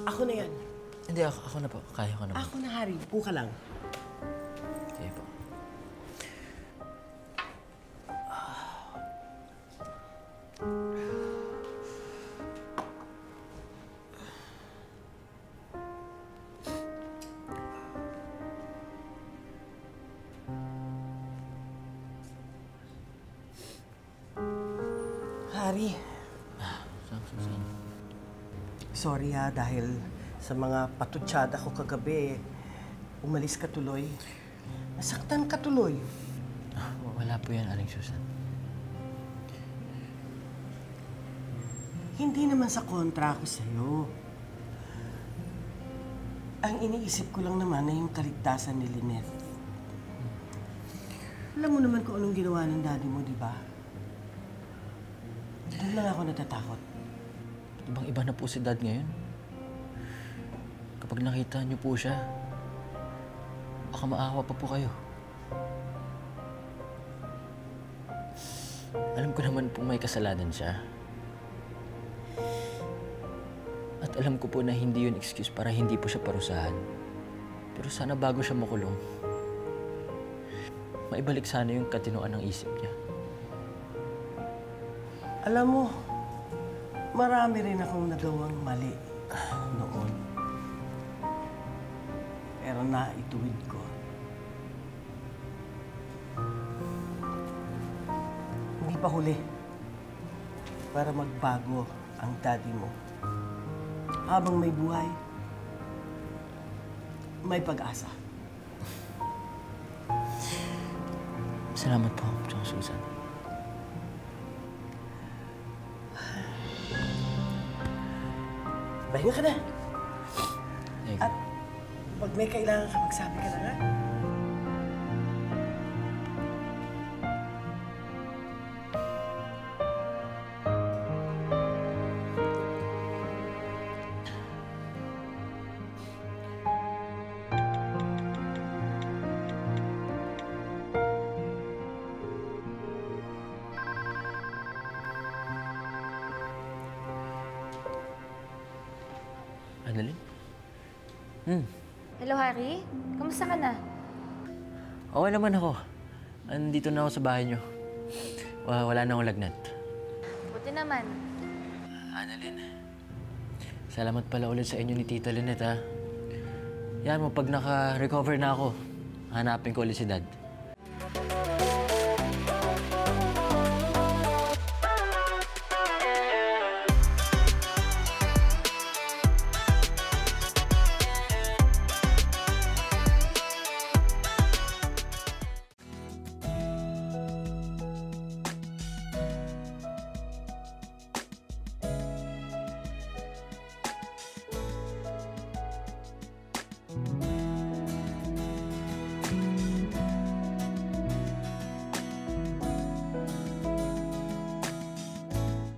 Ako na yan. Hindi, ako na po. Kaya ko na po. Ako na, Harry. Upo ka lang. Sige po. Harry. Susan. Sorry ha, dahil sa mga patutsada ko kagabi, umalis ka tuloy. Nasaktan ka tuloy. Wala po yan, Aling Susan. Hindi naman sa kontra ako sa'yo. Ang iniisip ko lang naman ay yung kaligtasan ni Lynette. Alam mo naman kung anong ginawa ng daddy mo, di ba? Doon lang ako natatakot. Ibang-iba na po si Dad ngayon. Kapag nakita niyo po siya, baka maawa pa po kayo. Alam ko naman po may kasalanan siya. At alam ko po na hindi yun excuse para hindi po siya parusahan. Pero sana bago siya makulong, maibalik sana yung katinoan ng isip niya. Alam mo, marami rin akong nagawang mali noon. Pero naituwid ko. Hindi pa huli para magbago ang daddy mo. Habang may buhay, may pag-asa. Salamat po, Susan. Pahinga ka na. Thank you. At pag may kailangan ka, magsabi ka na nga. Annalyn? Hello, Harry. Kamusta ka na? Okay naman ako. Andito na ako sa bahay niyo. Wala na akong lagnat. Buti naman. Annalyn, salamat pala ulit sa inyo ni Tita Lynette, ha? Yan mo, pag naka-recover na ako, hanapin ko ulit si Dad.